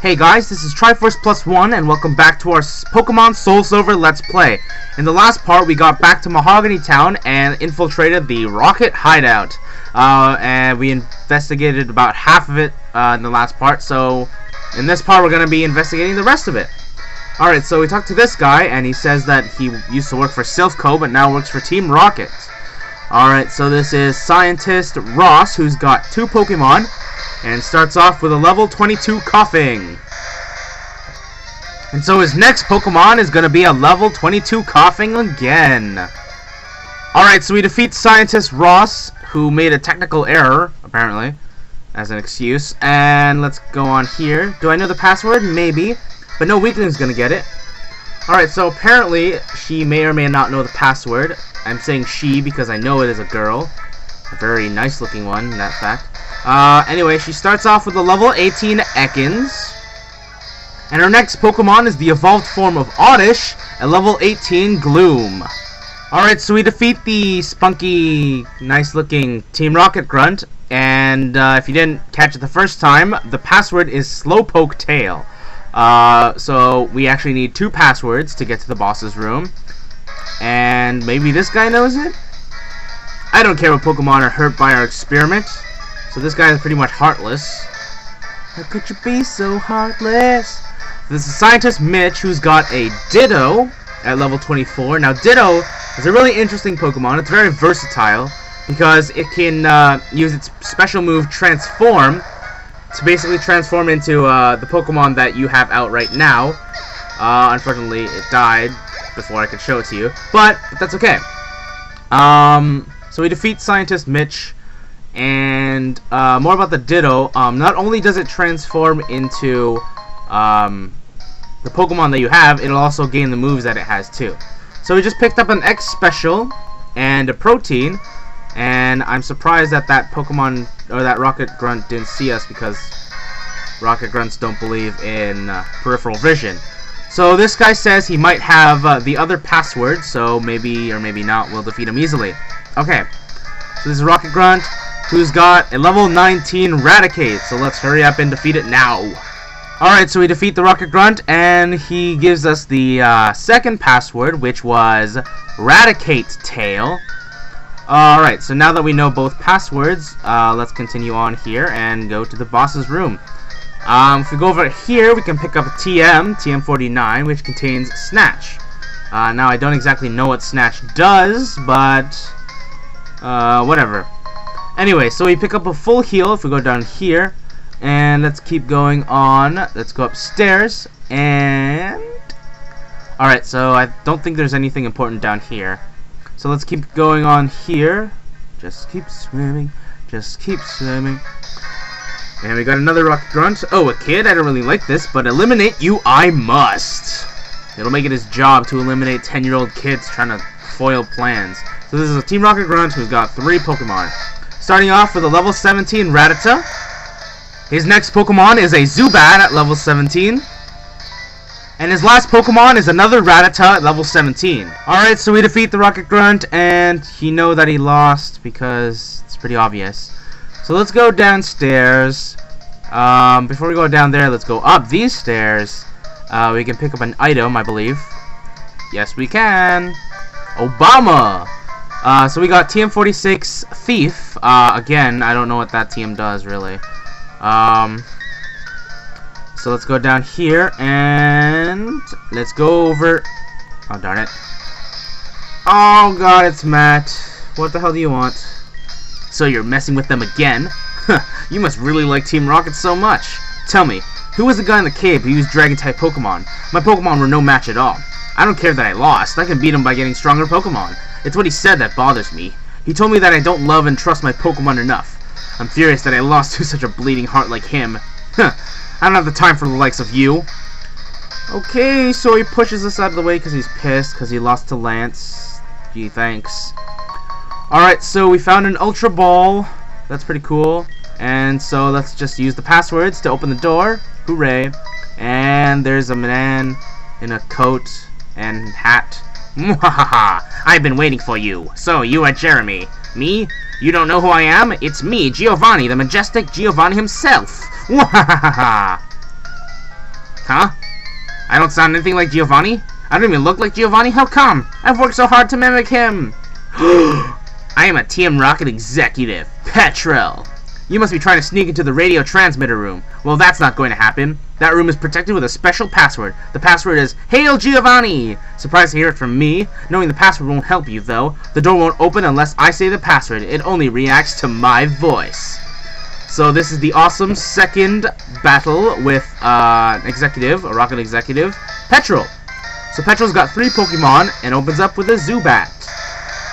Hey guys, this is Triforce Plus One, and welcome back to our Pokemon Soul Silver Let's Play. In the last part, we got back to Mahogany Town and infiltrated the Rocket Hideout. And we investigated about half of it in the last part, so in this part we're going to be investigating the rest of it. Alright, so we talked to this guy, and he says that he used to work for Silph Co, but now works for Team Rocket. Alright, so this is Scientist Ross, who's got 2 Pokemon, and starts off with a level 22 Koffing. And so his next Pokemon is going to be a level 22 Koffing again. Alright, so we defeat Scientist Ross, who made a technical error, apparently, as an excuse. And let's go on here. Do I know the password? Maybe. But no weakling's going to get it. Alright, so apparently she may or may not know the password. I'm saying she because I know it is a girl. A very nice looking one, in that fact. Anyway, she starts off with a level 18 Ekans. And her next Pokemon is the evolved form of Oddish, a level 18 Gloom. Alright, so we defeat the spunky, nice looking Team Rocket Grunt. And if you didn't catch it the first time, the password is Slowpoke Tail. So we actually need 2 passwords to get to the boss's room. And maybe this guy knows it? I don't care what Pokemon are hurt by our experiment. So this guy is pretty much heartless. How could you be so heartless? This is Scientist Mitch, who's got a Ditto at level 24. Now Ditto is a really interesting Pokemon. It's very versatile because it can use its special move Transform to basically transform into the Pokemon that you have out right now. Unfortunately, it died before I could show it to you, but that's okay. So we defeat Scientist Mitch. And more about the Ditto. Not only does it transform into the Pokemon that you have, it'll also gain the moves that it has too. So we just picked up an X Special and a Protein, and I'm surprised that that Pokemon or that Rocket Grunt didn't see us because Rocket Grunts don't believe in peripheral vision. So this guy says he might have the other password, so maybe or maybe not we'll defeat him easily. Okay, so this is Rocket Grunt, who's got a level 19 Raticate, so let's hurry up and defeat it now. Alright, so we defeat the Rocket Grunt, and he gives us the second password, which was Raticate Tail. Alright, so now that we know both passwords, let's continue on here and go to the boss's room. If we go over here, we can pick up a TM49, which contains Snatch. Now, I don't exactly know what Snatch does, but whatever. Anyway, so we pick up a full heal if we go down here. And let's keep going on. Let's go upstairs. And alright, so I don't think there's anything important down here. So let's keep going on here. Just keep swimming. Just keep swimming. And we got another Rocket Grunt. Oh, a kid? I don't really like this, but eliminate you I must. It'll make it his job to eliminate 10-year-old kids trying to foil plans. So this is a Team Rocket Grunt who's got 3 Pokemon. Starting off with a level 17 Rattata. His next Pokemon is a Zubat at level 17. And his last Pokemon is another Rattata at level 17. Alright, so we defeat the Rocket Grunt, and you know that he lost because it's pretty obvious. So let's go downstairs. Before we go down there, let's go up these stairs. We can pick up an item, I believe. Yes, we can. Obama! So we got TM46 Thief. Again, I don't know what that TM does, really. So let's go down here, and let's go over... Oh, darn it. Oh, God, it's Matt. What the hell do you want? So you're messing with them again? You must really like Team Rocket so much. Tell me, who was the guy in the cave who used Dragon-type Pokemon? My Pokemon were no match at all. I don't care that I lost. I can beat him by getting stronger Pokemon. It's what he said that bothers me. He told me that I don't love and trust my Pokemon enough. I'm furious that I lost to such a bleeding heart like him. I don't have the time for the likes of you. Okay, so he pushes us out of the way because he's pissed because he lost to Lance. Gee, thanks. Alright, so we found an Ultra Ball. That's pretty cool. And so let's just use the passwords to open the door. Hooray. And there's a man in a coat and hat. Mwahaha! I've been waiting for you. So, you are Jeremy. Me? You don't know who I am? It's me, Giovanni, the majestic Giovanni himself. Mwahaha! Huh? I don't sound anything like Giovanni? I don't even look like Giovanni? How come? I've worked so hard to mimic him. I am a Team Rocket executive, Petrel. You must be trying to sneak into the radio transmitter room. Well, that's not going to happen. That room is protected with a special password. The password is Hail Giovanni! Surprised to hear it from me. Knowing the password won't help you, though. The door won't open unless I say the password. It only reacts to my voice. So this is the awesome second battle with an executive, a rocket executive, Petrel. So Petrel's got 3 Pokemon and opens up with a Zubat.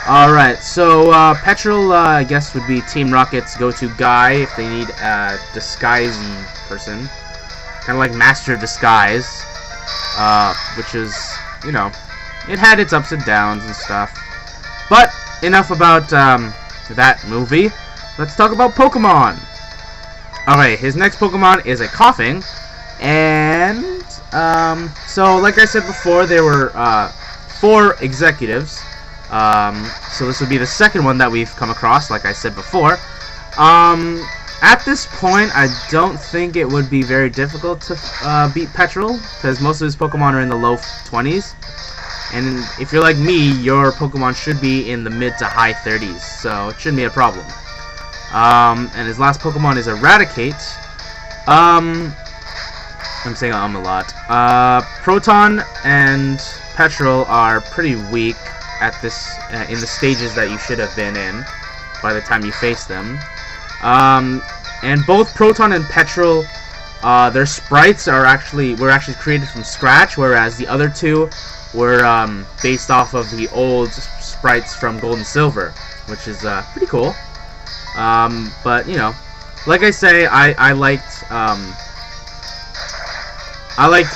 Alright, so Petrel, I guess, would be Team Rocket's go-to guy if they need a disguisey person. Kind of like Master Disguise, which is, you know, it had its ups and downs and stuff. But enough about that movie. Let's talk about Pokemon. Alright, his next Pokemon is a Coughing, and so like I said before, there were 4 executives. So this would be the second one that we've come across, like I said before. At this point, I don't think it would be very difficult to beat Petrel, because most of his Pokemon are in the low 20s. And if you're like me, your Pokemon should be in the mid to high 30s, so it shouldn't be a problem. And his last Pokemon is Eradicate. I'm saying a lot. Proton and Petrel are pretty weak at this in the stages that you should have been in by the time you face them. And both Proton and Petrel, their sprites were actually created from scratch, whereas the other 2 were based off of the old sprites from Gold and Silver, which is pretty cool. But you know, like I say, I liked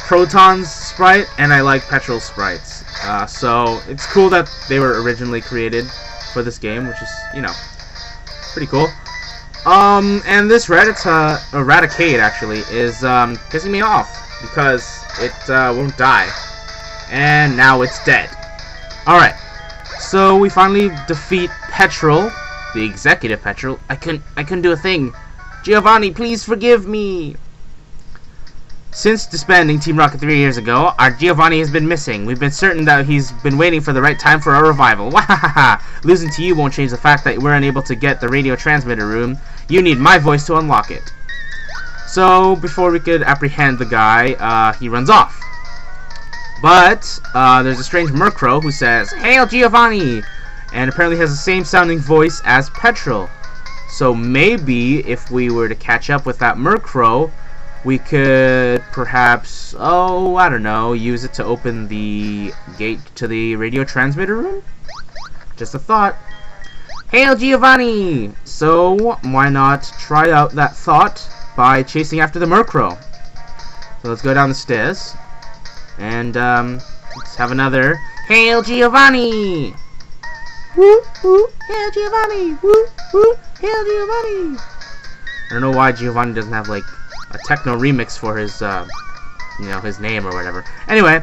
Proton's sprite and I liked Petrel's sprites. So it's cool that they were originally created for this game, which is, you know, pretty cool. And this Eradicate actually is pissing me off because it won't die, and now it's dead. All right, so we finally defeat Petrel, the executive Petrel. I couldn't do a thing. Giovanni, please forgive me. Since disbanding Team Rocket 3 years ago, our Giovanni has been missing. We've been certain that he's been waiting for the right time for our revival. Wahahaha! Losing to you won't change the fact that we're unable to get the radio transmitter room. You need my voice to unlock it. So, before we could apprehend the guy, he runs off. But, there's a strange Murkrow who says, Hail Giovanni! And apparently has the same sounding voice as Petrel. So maybe, if we were to catch up with that Murkrow, we could perhaps, oh, I don't know, use it to open the gate to the radio transmitter room? Just a thought. Hail Giovanni! So, why not try out that thought by chasing after the Murkrow? So let's go down the stairs. And, let's have another Hail Giovanni! Woo, woo, Hail Giovanni! Woo, woo, Hail Giovanni! I don't know why Giovanni doesn't have, like, a techno remix for his, you know, his name or whatever. Anyway,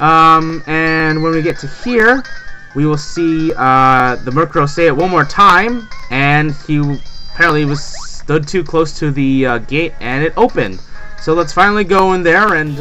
and when we get to here, we will see the Murkrow say it one more time, and he apparently stood too close to the gate, and it opened. So let's finally go in there and